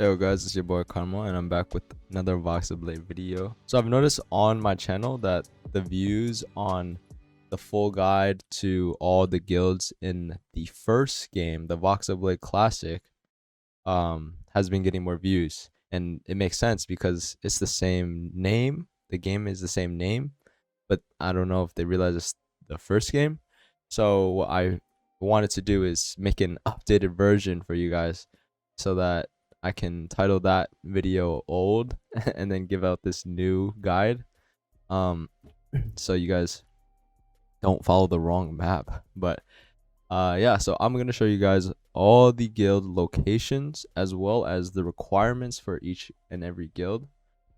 Yo guys, it's your boy Karma and I'm back with another VoxlBlade video. So I've noticed on my channel that the views on the full guide to all the guilds in the first game, the VoxlBlade Classic, has been getting more views. And it makes sense because it's the same name. The game is the same name, but I don't know if they realize it's the first game. So what I wanted to do is make an updated version for you guys so that I can title that video old and then give out this new guide. So you guys don't follow the wrong map. But yeah, so I'm gonna show you guys all the guild locations as well as the requirements for each and every guild.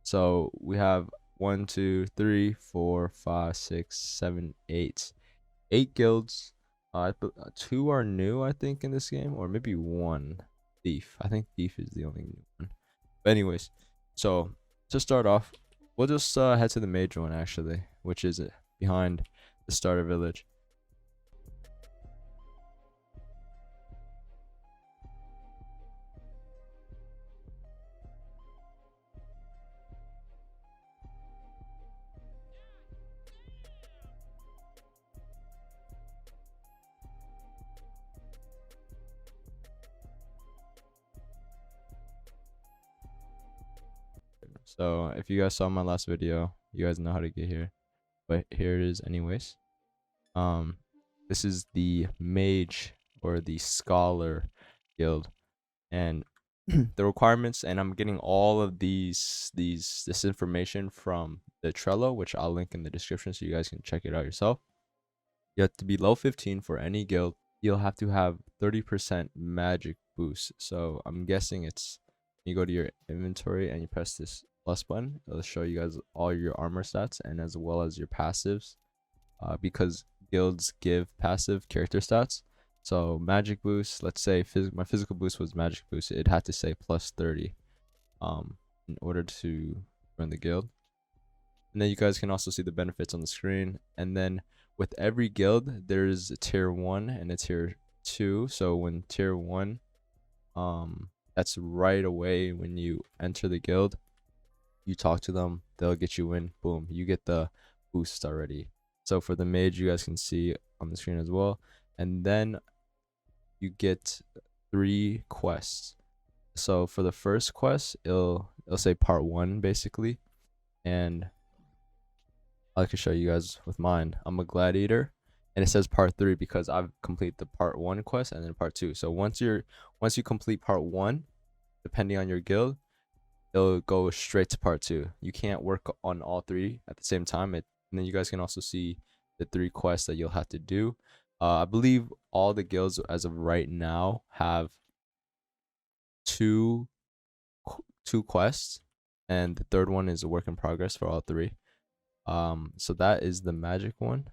So we have 1, 2, 3, 4, 5, 6, 7, 8 guilds. 2 are new, I think, in this game, or maybe 1. Thief. I think Thief is the only new one. But anyways, so to start off, we'll just head to the Mage one actually, which is behind the starter village. So if you guys saw my last video, you guys know how to get here, but here it is anyways. This is the Mage or the Scholar guild, and the requirements, and I'm getting all of this information from the Trello, which I'll link in the description so you guys can check it out yourself. You have to be level 15 for any guild. You'll have to have 30% magic boost. So I'm guessing it's, you go to your inventory and you press this plus button, it'll show you guys all your armor stats and as well as your passives, because guilds give passive character stats. So magic boost, let's say my physical boost was magic boost, it had to say plus 30 in order to run the guild. And then you guys can also see the benefits on the screen. And then with every guild there's a tier 1 and a tier 2. So when tier 1, that's right away when you enter the guild, you talk to them, they'll get you in, boom, you get the boost already. So for the Mage, you guys can see on the screen as well. And then you get 3 quests. So for the first quest, it'll say part 1 basically, and I can show you guys with mine. I'm a Gladiator, and it says part 3 because I've completed the part 1 quest and then part 2. So once you complete part 1, depending on your guild, it'll go straight to part 2. You can't work on all 3 at the same time. And then you guys can also see the 3 quests that you'll have to do. I believe all the guilds as of right now have two quests, and the third one is a work in progress for all 3. So that is the magic one.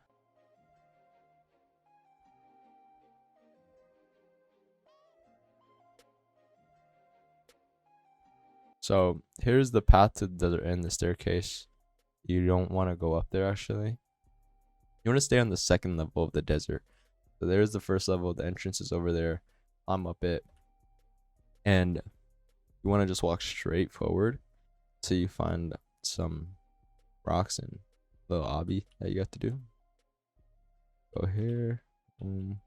So here's the path to the desert and the staircase. You don't want to go up there actually. You want to stay on the second level of the desert. So there's the first level, the entrance is over there. I'm up it. And you want to just walk straight forward till you find some rocks and little obby that you got to do. Go here. Boom.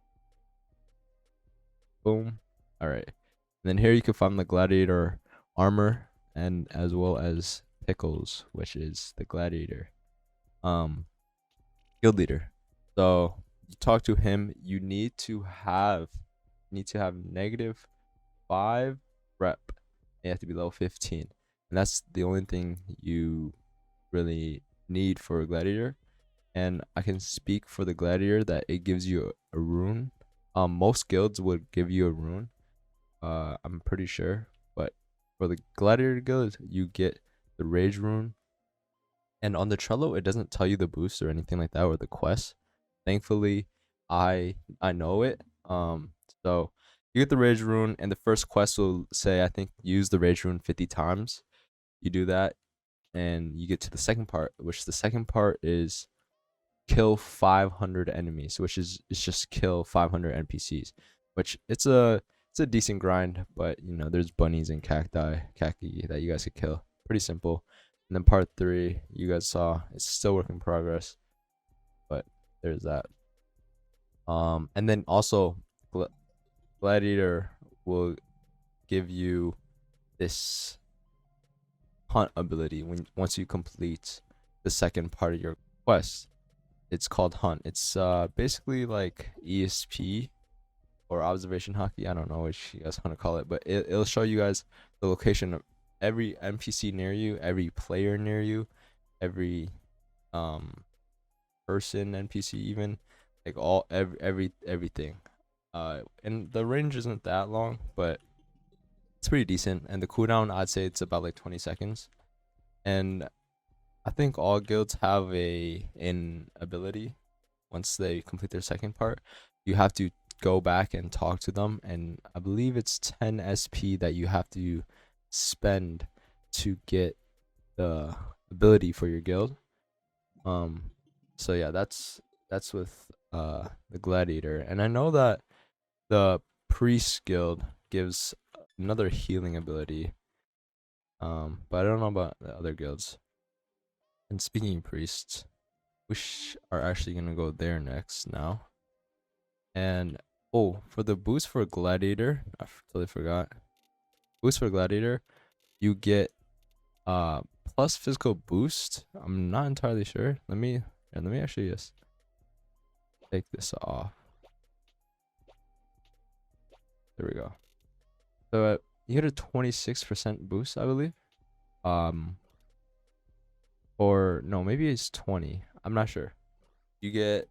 Boom. Alright. And then here you can find the Gladiator armor and as well as Pickles, which is the Gladiator guild leader. So you talk to him, you need to have -5 rep. You have to be level 15, and that's the only thing you really need for a Gladiator. And I can speak for the Gladiator that it gives you a rune. Most guilds would give you a rune, I'm pretty sure, but for the Gladiator guild you get the rage rune. And on the Trello, it doesn't tell you the boost or anything like that or the quest. Thankfully, I know it. So you get the rage rune, and the first quest will say, I think, use the rage rune 50 times. You do that, and you get to the second part, which the second part is kill 500 enemies, which is just kill 500 NPCs, which it's a it's a decent grind, but you know, there's bunnies and khaki that you guys could kill. Pretty simple. And then part 3, you guys saw, it's still work in progress, but there's that. And then also, Gladiator will give you this hunt ability once you complete the second part of your quest. It's called hunt. It's basically like ESP or observation hockey. I don't know which you guys want to call it, but it'll show you guys the location of every NPC near you, every player near you, every person NPC, even like everything. And the range isn't that long, but it's pretty decent. And the cooldown, I'd say it's about like 20 seconds. And I think all guilds have an ability. Once they complete their second part, you have to go back and talk to them, and I believe it's 10 SP that you have to spend to get the ability for your guild. So yeah, that's with the Gladiator. And I know that the Priest guild gives another healing ability, but I don't know about the other guilds. And speaking of priests, we are actually gonna go there next now. And oh, for the boost for Gladiator, I totally forgot. Boost for Gladiator, you get plus physical boost. I'm not entirely sure. Let me actually just take this off. There we go. So you get a 26% boost, I believe. Or no, maybe it's 20. I'm not sure. You get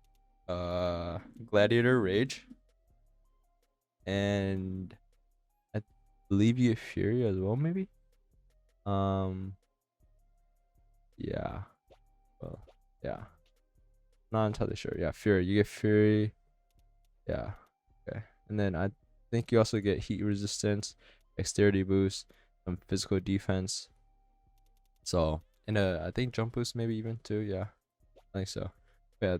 Gladiator Rage, and I believe you get Fury as well, maybe. Yeah. Well, yeah. Not entirely sure. Yeah, Fury. You get Fury. Yeah. Okay. And then I think you also get heat resistance, dexterity boost, some physical defense. So, and I think jump boost maybe even too. Yeah, I think so. Yeah.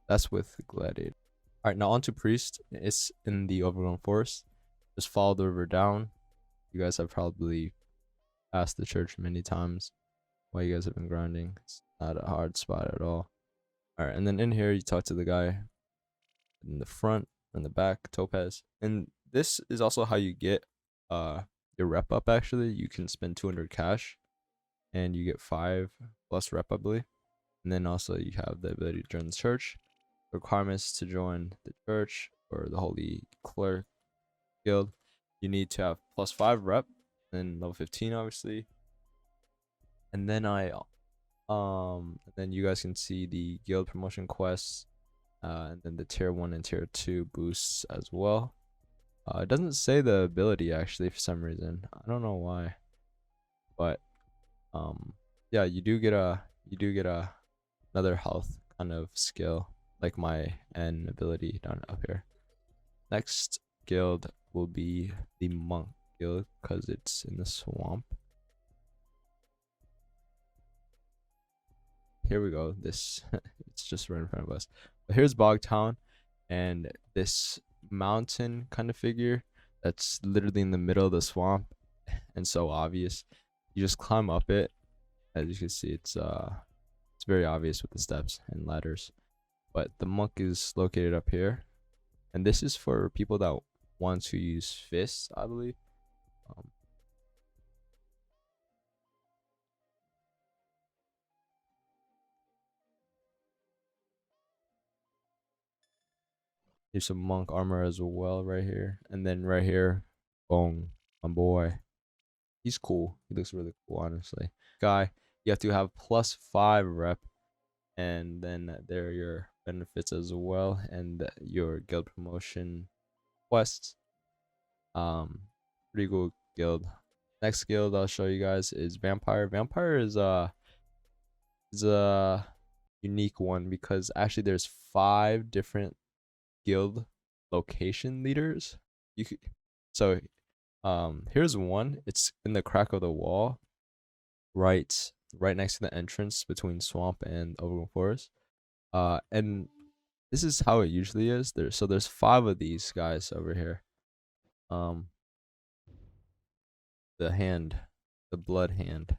That's with Gladiator. All right, now on to Priest. It's in the Overgrown Forest. Just follow the river down. You guys have probably passed the church many times while you guys have been grinding. It's not a hard spot at all. All right, and then in here you talk to the guy in the front, in the back, Topaz. And this is also how you get your rep up. Actually, you can spend 200 cash, and you get 5 plus rep, I believe. And then also you have the ability to join the church. Requirements to join the church or the Holy Clerk Guild: you need to have plus 5 rep, and level 15 obviously. And then then you guys can see the guild promotion quests, and then the tier 1 and tier 2 boosts as well. It doesn't say the ability actually for some reason. I don't know why, but yeah, you do get another health kind of skill, like my N ability down up here. Next guild will be the Monk Guild, because it's in the swamp. Here we go. This it's just right in front of us. But here's Bogtown, and this mountain kind of figure that's literally in the middle of the swamp and so obvious. You just climb up it. As you can see, it's very obvious with the steps and ladders. But the monk is located up here, and this is for people that want to use fists, I believe. Here's some monk armor as well right here. And then right here, Bong, my boy. He's cool. He looks really cool, honestly. Guy, you have to have plus 5 rep. And then there are your benefits as well. And your guild promotion quests. Pretty cool guild. Next guild I'll show you guys is Vampire. Vampire is a unique one, because actually there's 5 different guild location leaders. You could, so here's one. It's in the crack of the wall, right next to the entrance between swamp and Overgrown Forest. And this is how it usually is. There's 5 of these guys over here. um the hand, the blood hand.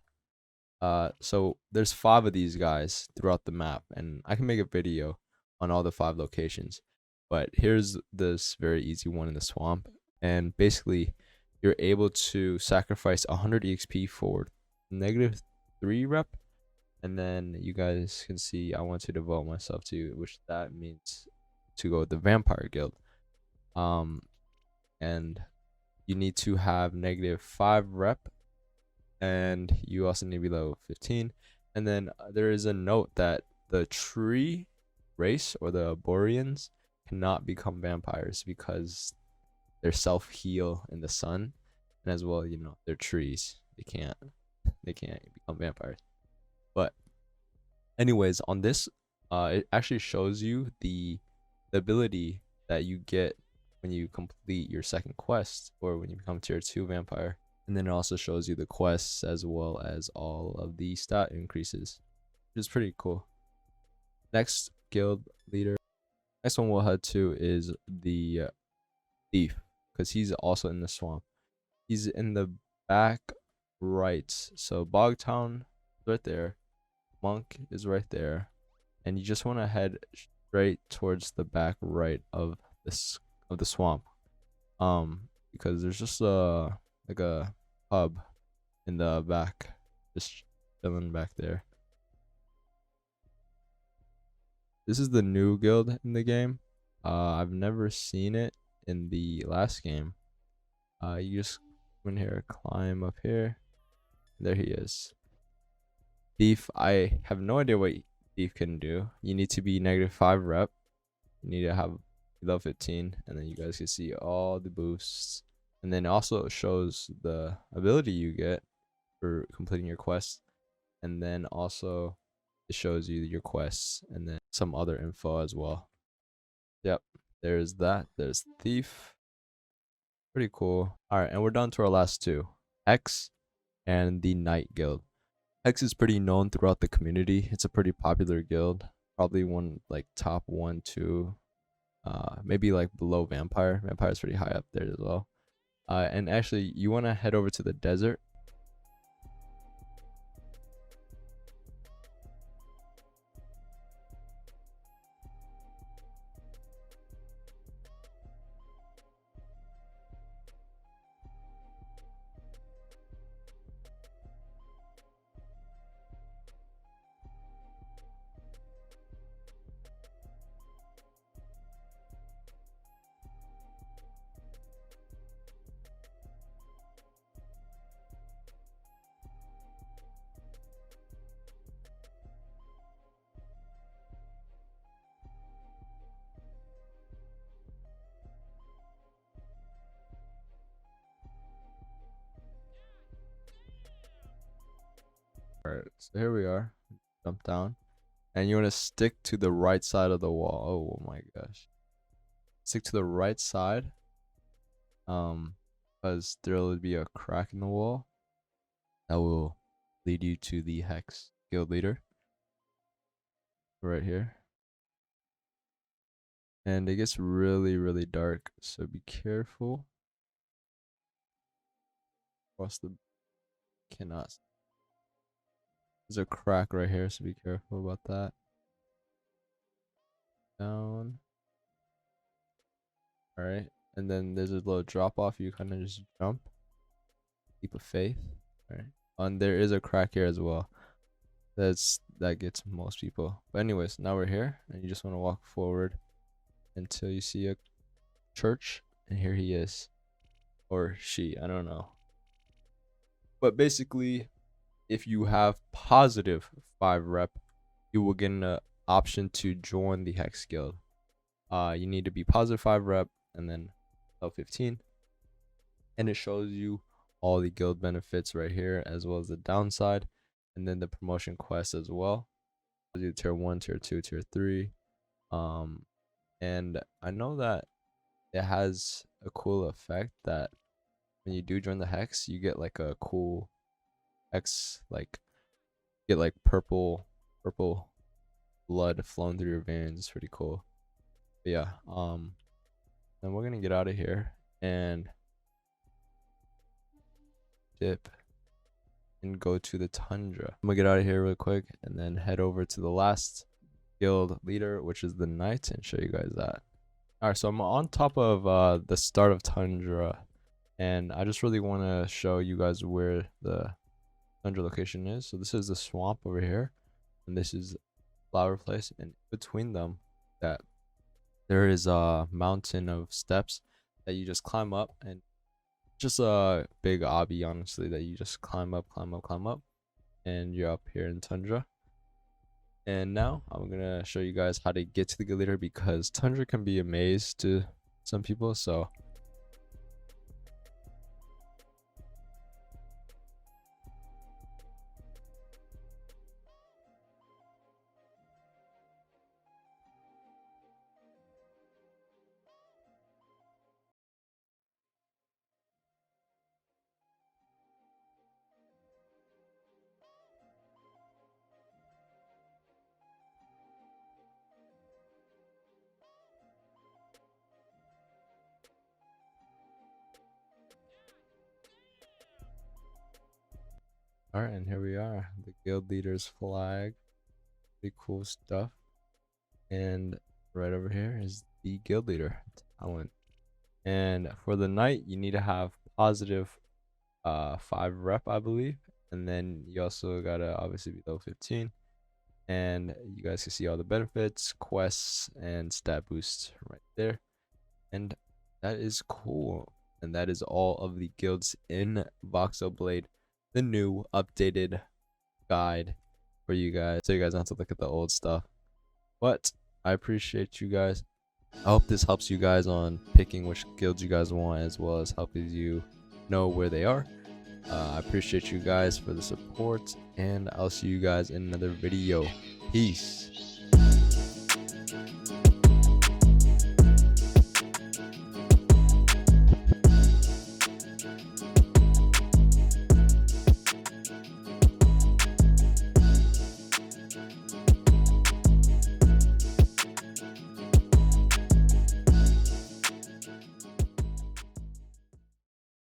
So there's 5 of these guys throughout the map, and I can make a video on all the 5 locations. But here's this very easy one in the swamp, and basically you're able to sacrifice 100 exp for -3 rep, and then you guys can see I want to devote myself to, which that means to go with the vampire guild. And you need to have -5 rep, and you also need to be level 15. And then there is a note that the tree race, or the Boreans, cannot become vampires because they're self-heal in the sun, and as well, you know, they're trees. They can't become vampires. But anyways, on this, it actually shows you the ability that you get when you complete your second quest, or when you become tier 2 vampire. And then it also shows you the quests as well as all of the stat increases, which is pretty cool. Next guild leader, next one we'll head to is the thief, because he's also in the swamp. He's in the back right, so Bogtown is right there, Monk is right there, and you just want to head straight towards the back right of the swamp, because there's just like a hub in the back, just chilling back there. This is the new guild in the game. I've never seen it in the last game. You just come in here, climb up here. There he is. Thief, I have no idea what Thief can do. You need to be -5 rep. You need to have level 15, and then you guys can see all the boosts. And then also shows the ability you get for completing your quests. And then also it shows you your quests, and then some other info as well. Yep, there's that. There's Thief. Pretty cool. Alright, and we're down to our last 2. Hex and the Knight Guild. Hex is pretty known throughout the community. It's a pretty popular guild. Probably one like top 1, 2. Maybe like below Vampire. Vampire is pretty high up there as well. And actually, you want to head over to the desert. Alright, so here we are. Jump down. And you want to stick to the right side of the wall. Oh my gosh. Stick to the right side. Because there will be a crack in the wall that will lead you to the Hex guild leader. Right here. And it gets really, really dark, so be careful. Across the cannot. There's a crack right here, so be careful about that. Down. Alright. And then there's a little drop off. You kind of just jump. Leap of faith. Alright. And there is a crack here as well. That gets most people. But anyways, now we're here, and you just want to walk forward until you see a church, and here he is, or she, I don't know. But basically, if you have +5 rep, you will get an option to join the Hex guild. You need to be +5 rep and then level 15, and it shows you all the guild benefits right here, as well as the downside, and then the promotion quest as well. Do tier 1, tier 2, tier 3. And I know that it has a cool effect that when you do join the Hex, you get like a cool Hex, like get like purple blood flowing through your veins. It's pretty cool. But yeah, then we're gonna get out of here, and dip and go to the Tundra. I'm gonna get out of here real quick and then head over to the last guild leader, which is the Knight, and show you guys that. Alright, so I'm on top of the start of Tundra, and I just really want to show you guys where the Tundra location is. So this is the swamp over here, and this is flower place, and between them that there is a mountain of steps that you just climb up, and just a big obby, honestly, that you just climb up, and you're up here in Tundra. And now I'm gonna show you guys how to get to the Gladiator, because Tundra can be a maze to some people. So alright, and here we are, the guild leader's flag. Pretty cool stuff. And right over here is the guild leader talent. And for the Knight, you need to have positive 5 rep, I believe, and then you also gotta obviously be level 15. And you guys can see all the benefits, quests, and stat boosts right there. And that is cool. And that is all of the guilds in VoxlBlade, the new updated guide for you guys, so you guys don't have to look at the old stuff. But I appreciate you guys. I hope this helps you guys on picking which guilds you guys want, as well as helping you know where they are. I appreciate you guys for the support, and I'll see you guys in another video. Peace.